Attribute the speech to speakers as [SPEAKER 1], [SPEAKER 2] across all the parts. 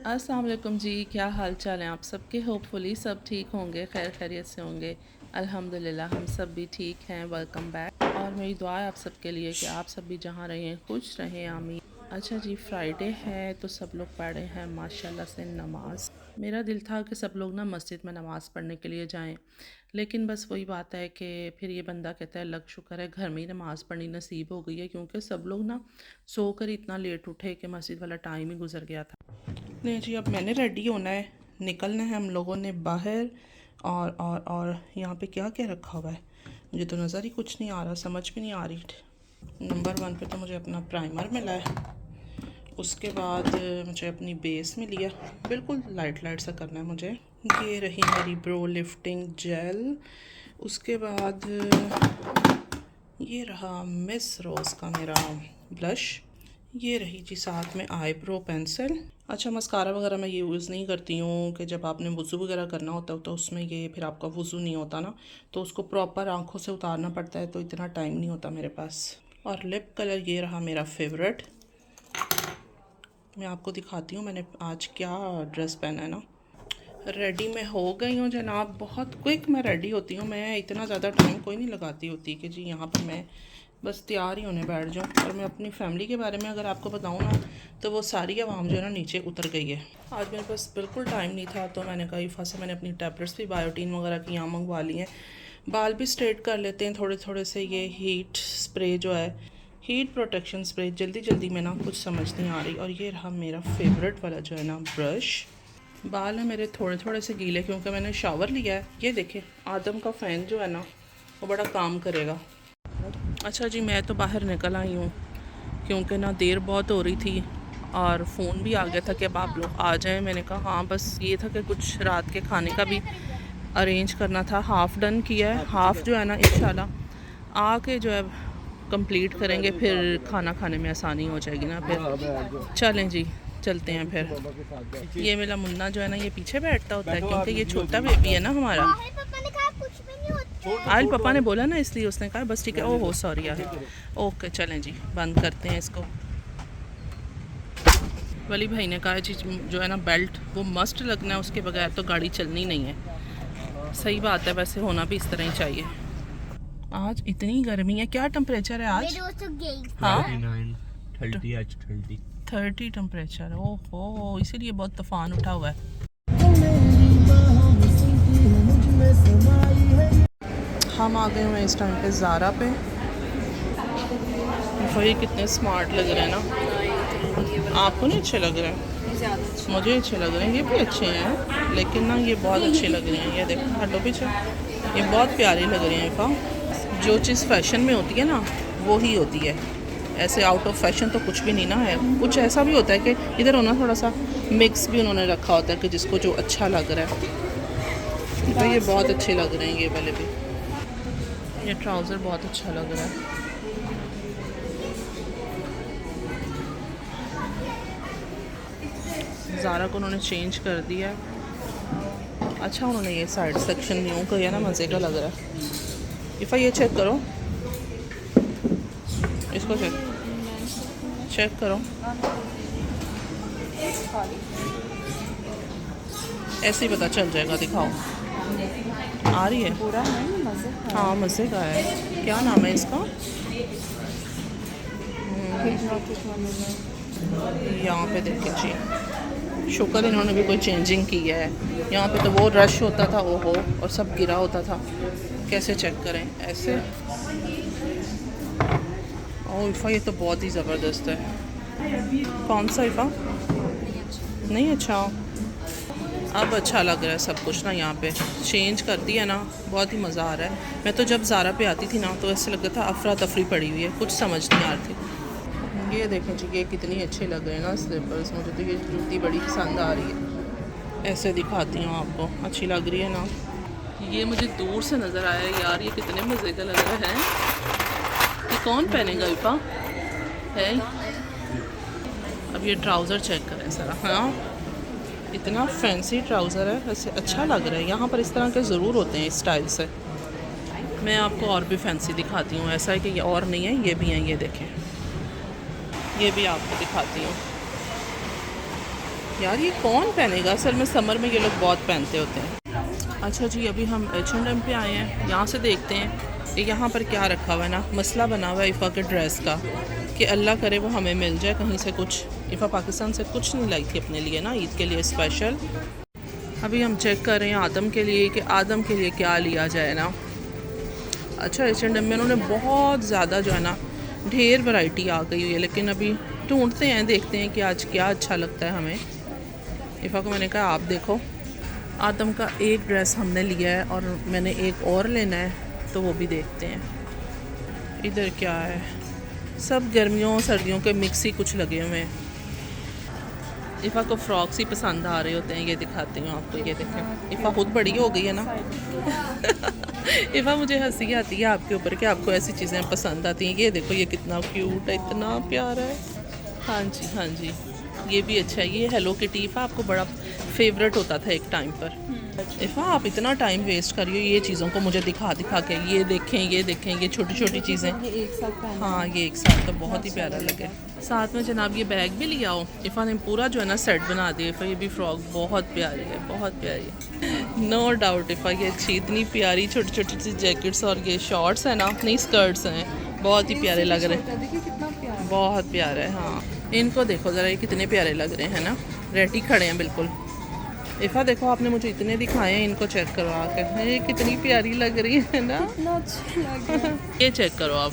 [SPEAKER 1] अस्सलाम वालेकुम जी, क्या हाल चाल हैं आप सबके। होपफुली सब ठीक होंगे, खैर खैरियत से होंगे। अल्हम्दुलिल्लाह हम सब भी ठीक हैं। Welcome back. और मेरी दुआ है आप सबके लिए कि आप सब भी जहाँ रहें खुश रहें, आमीन। अच्छा जी, फ्राइडे है तो सब लोग पढ़े हैं माशाल्लाह से नमाज़। मेरा दिल था कि सब लोग ना मस्जिद में नमाज़ पढ़ने के लिए जाएं, लेकिन बस वही बात है कि फिर ये बंदा कहता है लग शुक्र है घर में ही नमाज़ पढ़नी नसीब हो गई है, क्योंकि सब लोग ना सो कर इतना लेट उठे कि मस्जिद वाला टाइम ही गुजर गया था। नहीं जी, अब मैंने रेडी होना है, निकलना है हम लोगों ने बाहर। और यहाँ पे क्या क्या रखा हुआ है मुझे तो नज़र ही कुछ नहीं आ रहा, समझ भी नहीं आ रही। नंबर 1 पे तो मुझे अपना प्राइमर मिला है, उसके बाद मुझे अपनी बेस मिली है, बिल्कुल लाइट लाइट सा करना है मुझे। ये रही मेरी ब्रो लिफ्टिंग जेल। उसके बाद ये रहा मिस रोज़ का मेरा ब्लश। ये रही जी साथ में आईब्रो पेंसिल। अच्छा, मस्कारा वगैरह मैं ये यूज़ नहीं करती हूँ कि जब आपने वज़ू वगैरह करना होता है तो उसमें ये फिर आपका वज़ू नहीं होता ना, तो उसको प्रॉपर आंखों से उतारना पड़ता है, तो इतना टाइम नहीं होता मेरे पास। और लिप कलर ये रहा मेरा फेवरेट। मैं आपको दिखाती हूँ मैंने आज क्या ड्रेस पहना है ना। रेडी मैं हो गई हूँ जनाब, बहुत क्विक मैं रेडी होती हूँ, मैं इतना ज़्यादा टाइम कोई नहीं लगाती होती कि जी यहाँ पर मैं बस तैयार ही होने बैठ जाऊँ। और मैं अपनी फ़ैमिली के बारे में अगर आपको बताऊँ ना, तो वो सारी आवाम जो है ना नीचे उतर गई है। आज मेरे पास बिल्कुल टाइम नहीं था, तो मैंने कहा इफ़ा से मैंने अपनी टैबलेट्स भी बायोटीन वगैरह की यहाँ मंगवा ली हैं। बाल भी स्ट्रेट कर लेते हैं थोड़े थोड़े से। ये हीट स्प्रे जो है, हीट प्रोटेक्शन स्प्रे, जल्दी जल्दी में ना कुछ समझ नहीं आ रही। और ये रहा मेरा फेवरेट वाला जो है ना ब्रश। बाल है मेरे थोड़े थोड़े से गीले क्योंकि मैंने शावर लिया है। ये देखें, आदम का फ़ैन जो है ना वो बड़ा काम करेगा। अच्छा जी, मैं तो बाहर निकल आई हूँ क्योंकि ना देर बहुत हो रही थी और फ़ोन भी आ गया था कि अब आप लोग आ जाएं। मैंने कहा हाँ, बस ये था कि कुछ रात के खाने का भी अरेंज करना था। हाफ़ डन किया है, हाफ़ जो है ना इंशाल्लाह आके जो है कंप्लीट करेंगे, फिर खाना खाने में आसानी हो जाएगी ना। फिर चलें जी, चलते हैं फिर। ये मेरा मुन्ना जो है ना ये पीछे बैठता होता है क्योंकि ये छोटा बेबी है ना हमारा। आयल पापा ने बोला ना, इसलिए उसने कहा बस ठीक है। ओहो सॉरी यार। ओके चलें जी, बंद करते हैं इसको। वली भाई ने कहा जी जो है ना बेल्ट वो मस्ट लगना है, उसके बगैर तो गाड़ी चलनी नहीं है। सही बात है, वैसे होना भी इस तरह ही चाहिए। आज इतनी गर्मी है, क्या टेम्परेचर है आज? हाँ 30 टेम्परेचर। ओहो, इसीलिए बहुत तूफान उठा हुआ है। हम आ गए हुए इस टाइम पे ज़ारा पे। तो ये कितने स्मार्ट लग रहे हैं ना। आपको नहीं अच्छे लग रहे हैं? मुझे अच्छे लग रहे हैं, ये भी अच्छे हैं, लेकिन ना ये बहुत अच्छे लग रहे हैं। ये देखो, हटो पीछे, ये बहुत प्यारी लग रही हैं। इफ़ा, जो चीज़ फ़ैशन में होती है ना वो ही होती है, ऐसे आउट ऑफ फैशन तो कुछ भी नहीं ना है। कुछ ऐसा भी होता है कि इधर होना थोड़ा सा मिक्स भी उन्होंने रखा होता है कि जिसको जो अच्छा लग रहा है। तो ये बहुत अच्छे लग रहे हैं ये वाले भी। ये ट्राउज़र बहुत अच्छा लग रहा है। ज़ारा को उन्होंने चेंज कर दिया है। अच्छा, उन्होंने ये साइड सेक्शन न्यू किया ना, मज़े का लग रहा है। इफ़ा ये चेक करो, इसको चेक करो। ऐसे ही पता चल जाएगा, दिखाओ। आ रही है पूरा है, मज़े का। हाँ मज़े का है। क्या नाम है इसका? यहाँ पे देखिए जी, शुक्र इन्होंने भी कोई चेंजिंग की है। यहाँ पे तो वो रश होता था वो हो और सब गिरा होता था। कैसे चेक करें ऐसे? ओह इफ़ा, ये तो बहुत ही ज़बरदस्त है। कौन सा इफ़ा? नहीं अच्छा, अब अच्छा लग रहा है सब कुछ ना। यहाँ पे चेंज कर दिया ना, बहुत ही मज़ा आ रहा है। मैं तो जब ज़ारा पे आती थी ना तो ऐसे लगता था अफरा तफरी पड़ी हुई है, कुछ समझ नहीं आ रही थी। ये देखें जी, ये कितनी अच्छे लग रहे हैं ना स्लीपर्स। मुझे तो ये जूती बड़ी पसंद आ रही है। ऐसे दिखाती हूँ आपको, अच्छी लग रही है ना। ये मुझे दूर से नज़र आया यार, ये कितने मज़े का लग रहा है। ये कौन पहनेगा इफ़ा है? अब ये ट्राउज़र चेक करें ज़रा। हाँ, इतना फैंसी ट्राउज़र है, वैसे अच्छा लग रहा है। यहाँ पर इस तरह के ज़रूर होते हैं इस स्टाइल से। मैं आपको और भी फैंसी दिखाती हूँ। ऐसा है कि ये और नहीं है, ये भी हैं, ये देखें, ये भी आपको दिखाती हूँ। यार ये कौन पहनेगा, असल में समर में ये लोग बहुत पहनते होते हैं। अच्छा जी, अभी हम H&M पे आए हैं। यहाँ से देखते हैं कि यहाँ पर क्या रखा हुआ है ना। मसला बना हुआ है इफ़ा के ड्रेस का कि अल्लाह करे वो हमें मिल जाए कहीं से कुछ। इफ़ा पाकिस्तान से कुछ नहीं लाई थी अपने लिए ना, ईद के लिए स्पेशल। अभी हम चेक कर रहे हैं आदम के लिए कि आदम के लिए क्या लिया जाए ना। अच्छा, H&M में उन्होंने बहुत ज़्यादा जो है ना ढेर वैरायटी आ गई हुई है, लेकिन अभी ढूंढते हैं, देखते हैं कि आज क्या अच्छा लगता है हमें। इफ़ा को मैंने कहा आप देखो, आदम का एक ड्रेस हमने लिया है और मैंने एक और लेना है, तो वो भी देखते हैं। इधर क्या है, सब गर्मियों सर्दियों के मिक्स ही कुछ लगे हुए हैं। इफ़ा को फ्रॉक्स ही पसंद आ रहे होते हैं, ये दिखाती हूँ आपको, ये देखें। इफ़ा खुद बड़ी हो गई है ना। इफ़ा मुझे हंसी आती है आपके ऊपर कि आपको ऐसी चीज़ें पसंद आती हैं। ये देखो, ये कितना क्यूट है, इतना प्यारा है। हाँ जी, हाँ जी, ये भी अच्छा है। ये हेलो किटी इफ़ा आपको बड़ा फेवरेट होता था एक टाइम पर। इफ़ा आप इतना टाइम वेस्ट करिए ये चीज़ों को मुझे दिखा दिखा के। ये देखें, ये देखें, ये छोटी छोटी चीज़ें। हाँ, ये एक साथ तो बहुत ही प्यारा लगे। साथ में जनाब ये बैग भी लिया हो। इफ़ा ने पूरा जो है ना सेट बना दिया। इफ़ा ये भी फ्रॉक बहुत प्यारी है, बहुत प्यारी है, नो डाउट। इफ़ा ये अच्छी, इतनी प्यारी छोटी छोटी सी जैकेट्स और ये शॉर्ट्स हैं ना, नहीं स्कर्ट्स हैं, बहुत ही प्यारे लग रहे हैं, बहुत प्यारा है। हाँ, इनको देखो ज़रा, ये कितने प्यारे लग रहे हैं ना, रेडी खड़े हैं बिल्कुल। इफ़ा देखो, आपने मुझे इतने दिखाए हैं, इनको चेक करो आके, ये कितनी प्यारी लग रही है ना। ये चेक करो आप,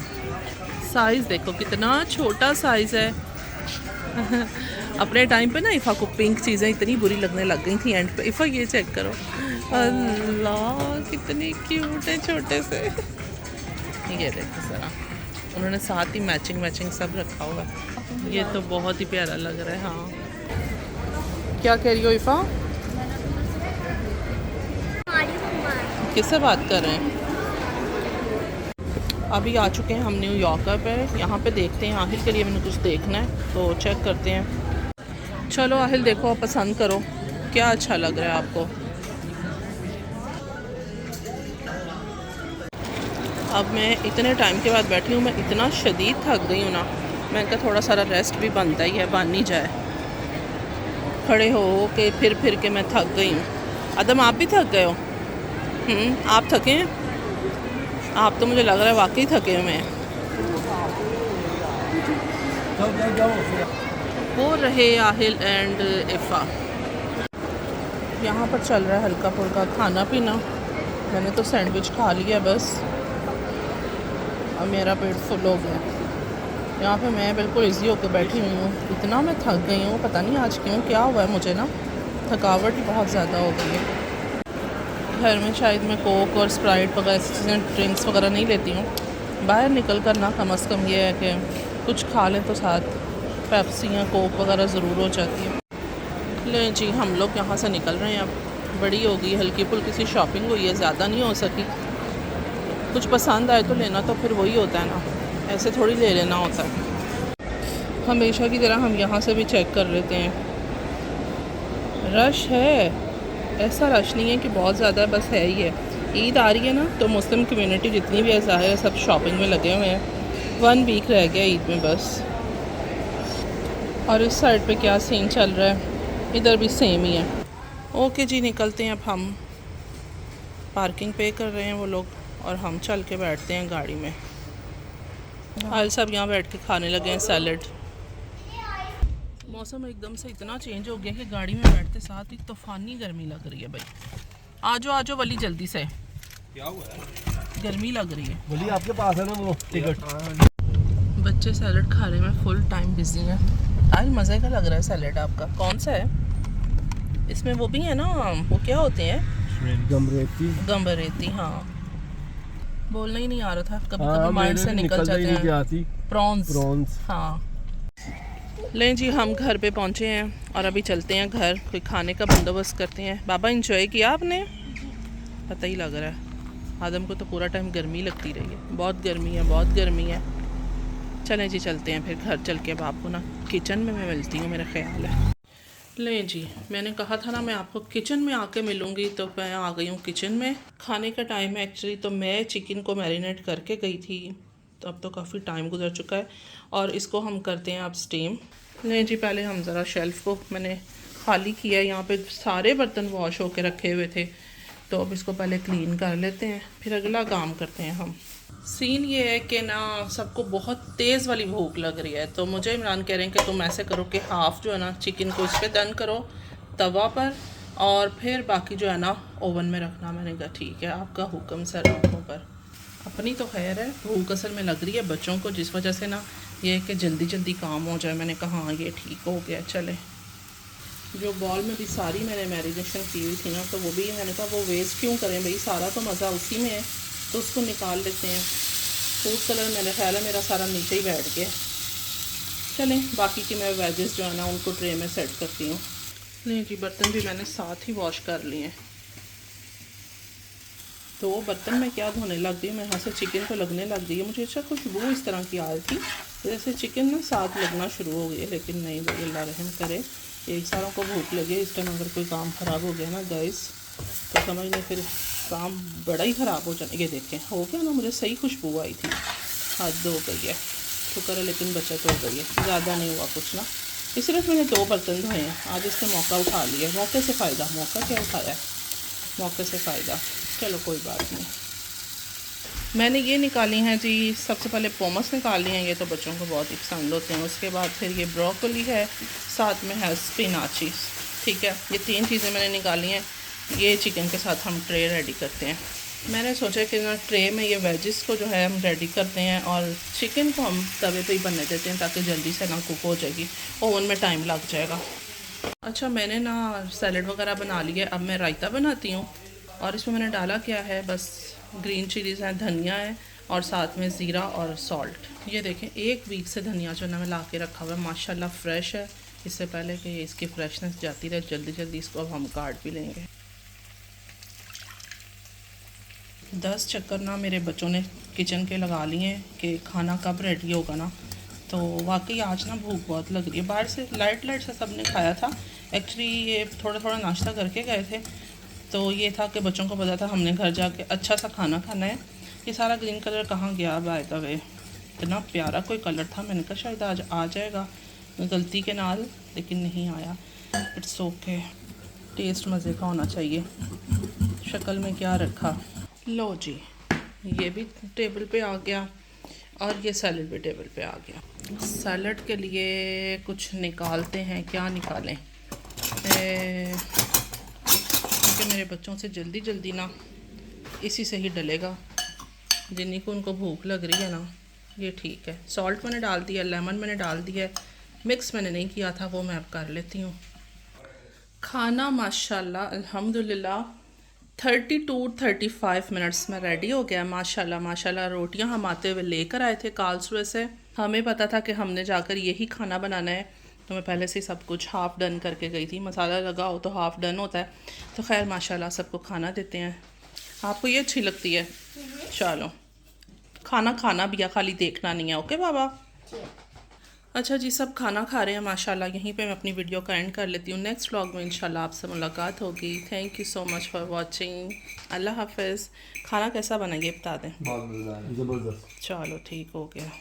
[SPEAKER 1] साइज़ देखो कितना छोटा साइज़ है। अपने टाइम पे ना इफ़ा को पिंक चीज़ें इतनी बुरी लगने लग गई थी एंड पे। इफ़ा ये चेक करो, अल्लाह कितनी क्यूट है छोटे से। ये देखो ज़रा, उन्होंने साथ ही मैचिंग मैचिंग सब रखा हुआ है। ये तो बहुत ही प्यारा लग रहा है। हाँ, क्या कह रही हो इफ़ा? किससे बात कर रहे हैं? अभी आ चुके हैं हम न्यूयॉर्क पे। यहाँ पे देखते हैं, आहिल के लिए मैंने कुछ देखना है तो चेक करते हैं। चलो आहिल देखो, आप पसंद करो क्या अच्छा लग रहा है आपको। अब मैं इतने टाइम के बाद बैठी हूँ, मैं इतना शदीद थक गई हूँ ना, मैंने कहा थोड़ा सारा रेस्ट भी बनता ही है, बन ही जाए। खड़े हो के फिर के मैं थक गई हूँ। आदम आप भी थक गए हो? आप थके हैं? आप तो मुझे लग रहा है वाकई थके हुए हैं। वो रहे आहिल एंड इफ़ा। यहाँ पर चल रहा है हल्का फुल्का खाना पीना। मैंने तो सैंडविच खा लिया बस, और मेरा पेट फुल हो गया। यहाँ पे मैं बिल्कुल इजी होकर बैठी हुई हूँ, इतना मैं थक गई हूँ, पता नहीं आज क्यों, क्या हुआ है मुझे ना, थकावट बहुत ज़्यादा हो गई है। घर में शायद मैं कोक और स्प्राइट वगैरह ऐसी चीज़ें, ड्रिंक्स वगैरह नहीं लेती हूँ। बाहर निकल कर ना कम से कम ये है कि कुछ खा लें तो साथ पेप्सी या कोक वगैरह ज़रूर हो जाती है। ले जी, हम लोग यहाँ से निकल रहे हैं। अब बड़ी हो गई, हल्की फुल्की सी शॉपिंग हुई है, ज़्यादा नहीं हो सकी। कुछ पसंद आए तो लेना तो फिर वही होता है ना, ऐसे थोड़ी ले लेना होता है। हमेशा की तरह हम यहाँ से भी चेक कर लेते हैं। रश है, ऐसा रश नहीं है कि बहुत ज़्यादा, बस है ही है। ईद आ रही है ना, तो मुस्लिम कम्युनिटी जितनी भी है ज़ाहिर है सब शॉपिंग में लगे हुए हैं। 1 वीक रह गया ईद में बस। और इस साइड पे क्या सीन चल रहा है, इधर भी सेम ही है। ओके जी, निकलते हैं अब हम। पार्किंग पे कर रहे हैं वो लोग और हम चल के बैठते हैं गाड़ी में। हाल सब यहाँ बैठ के खाने लगे हैं सैलड। मौसम एकदम से इतना चेंज हो गया कि गाड़ी में बैठते साथ ही तूफ़ानी गर्मी लग रही है भाई। आजो वली जल्दी से, क्या हुआ है? गर्मी लग रही है। वली आपके पास है ना वो टिकट। बच्चे सैलड खाने में फुल टाइम बिजी हैं। आज मज़े का लग रहा है सैलड आपका, कौन सा है? इसमें वो भी है ना, वो क्या होते हैं? गम्बरेती। हाँ, बोलना ही नहीं आ रहा था, कभी कभी माइंड से निकल जाते हैं। प्रॉन्स। हाँ, लें जी, हम घर पे पहुंचे हैं और अभी चलते हैं घर, कोई खाने का बंदोबस्त करते हैं। बाबा इंजॉय किया आपने? पता ही लग रहा है आदम को तो पूरा टाइम गर्मी लगती रही है, बहुत गर्मी है, बहुत गर्मी है। चलें जी, चलते हैं फिर घर। चल के अब आपको ना किचन में मैं मिलती हूँ, मेरा ख्याल है। लें जी, मैंने कहा था ना मैं आपको किचन में आके मिलूँगी, तो मैं आ गई हूँ किचन में। खाने का टाइम है एक्चुअली, तो मैं चिकन को मैरिनेट करके गई थी, तो अब तो काफ़ी टाइम गुजर चुका है और इसको हम करते हैं अब स्टीम। लें जी, पहले हम ज़रा शेल्फ़ को मैंने खाली किया है। यहाँ पे सारे बर्तन वॉश होके रखे हुए थे, तो अब इसको पहले क्लीन कर लेते हैं, फिर अगला काम करते हैं हम। सीन ये है कि ना सबको बहुत तेज़ वाली भूख लग रही है, तो मुझे इमरान कह रहे हैं कि तुम ऐसे करो कि हाफ़ जो है ना चिकन को इस पर डन करो तवा पर, और फिर बाकी जो है ना ओवन में रखना। मैंने कहा ठीक है, आपका हुक्म सर आँखों पर। अपनी तो खैर है, भूख असल में लग रही है बच्चों को, जिस वजह से ना ये कि जल्दी जल्दी काम हो जाए। मैंने कहा हाँ ये ठीक हो गया। चले, जो बॉल में भी सारी मैंने मैरिनेशन की हुई थी ना, तो वो भी मैंने कहा वो वेस्ट क्यों करें भाई, सारा तो मज़ा उसी में है, तो उसको निकाल लेते हैं। फूड कलर मेरे ख्याल है मेरा सारा नीचे ही बैठ गया। चलें, बाकी की मैं वेजेस जो है ना उनको ट्रे में सेट करती हूँ। नहीं जी, बर्तन भी मैंने साथ ही वॉश कर लिए हैं। तो वो बर्तन में क्या धोने लग गई, मैं यहाँ से चिकन को लगने लग गई है। मुझे अच्छा खुशबू इस तरह की आ रही थी जैसे चिकन ना साथ लगना शुरू हो गई है, लेकिन नहीं भाई, अल्लाह रहम करे। एक सारों को भूख लगे इस टाइम अगर कोई काम ख़राब हो गया ना गाइस, तो समझ लें फिर काम बड़ा ही ख़राब हो जाए। ये देखें हो गया ना, मुझे सही खुशबू आई थी। हद हो गई है, शुक्र है लेकिन बचत हो गई है, ज़्यादा नहीं हुआ कुछ ना। सिर्फ मैंने 2 बर्तन धोए हैं आज, इसने मौका उठा लिया। मौके से फ़ायदा, मौका क्या उठाया है, मौके से फ़ायदा। चलो कोई बात नहीं। मैंने ये निकाली हैं जी, सबसे पहले पोमस निकाल लिए हैं, ये तो बच्चों को बहुत ही पसंद होते हैं। उसके बाद फिर ये ब्रोकली है, साथ में है स्पिनाची। ठीक है, ये 3 चीज़ें मैंने निकाली हैं। ये चिकन के साथ हम ट्रे रेडी करते हैं। मैंने सोचा कि ना ट्रे में ये वेजिस को जो है हम रेडी करते हैं, और चिकन को हम तवे पे ही बनने देते हैं ताकि जल्दी से ना कुक हो जाएगी, ओवन में टाइम लग जाएगा। अच्छा, मैंने ना सैलड वगैरह बना लिया, अब मैं रायता बनाती हूँ। और इसमें मैंने डाला क्या है, बस ग्रीन चिलीज़ हैं, धनिया है, और साथ में ज़ीरा और सॉल्ट। ये देखें 1 वीक से धनिया जो है ना मैं ला के रखा हुआ है, माशाल्लाह फ्रेश है। इससे पहले कि इसकी फ्रेशनेस जाती रहे, जल्दी जल्दी इसको अब हम काट भी लेंगे। 10 चक्कर ना मेरे बच्चों ने किचन के लगा लिए हैं कि खाना कब रेडी होगा ना। तो वाकई आज ना भूख बहुत लग रही है। बाहर से लाइट से सब ने खाया था, एक्चुअली ये थोड़ा थोड़ा नाश्ता करके गए थे, तो ये था कि बच्चों को पता था हमने घर जाके अच्छा सा खाना खाना है। ये सारा ग्रीन कलर कहाँ गया बाय द वे, इतना प्यारा कोई कलर था, मैंने कहा शायद आज आ जाएगा गलती के नाल, लेकिन नहीं आया। इट्स ओके, टेस्ट मज़े का होना चाहिए। शक्ल में क्या रखा, लो जी ये भी टेबल पे आ गया, और ये सैलड भी टेबल पे आ गया। सैलड के लिए कुछ निकालते हैं, क्या निकालें, क्योंकि मेरे बच्चों से जल्दी जल्दी ना इसी से ही डलेगा, जिन्हीं को उनको भूख लग रही है ना। ये ठीक है, सॉल्ट मैंने डाल दिया, लेमन मैंने डाल दिया, मिक्स मैंने नहीं किया था, वो मैं अब कर लेती हूँ। खाना माशाल्लाह अल्हम्दुलिल्लाह 32-35 मिनट्स में रेडी हो गया। माशाल्लाह माशाल्लाह। रोटियां हम आते हुए लेकर आए थे कार्लसरुहे से, हमें पता था कि हमने जाकर यही खाना बनाना है, तो मैं पहले से सब कुछ हाफ़ डन करके गई थी। मसाला लगा हो तो हाफ़ डन होता है। तो खैर माशाल्लाह सबको खाना देते हैं। आपको ये अच्छी लगती है? चलो, खाना खाना भी है, खाली देखना नहीं है। ओके बाबा। अच्छा जी, सब खाना खा रहे हैं माशाल्लाह। यहीं पे मैं अपनी वीडियो का एंड कर लेती हूँ। नेक्स्ट व्लॉग में इंशाल्लाह आपसे मुलाकात होगी। Thank you so much for watching. अल्लाह हाफिज़। खाना कैसा बना ये बता दें।
[SPEAKER 2] बहुत मज़ेदार, ज़बरदस्त।
[SPEAKER 1] चलो ठीक हो गया।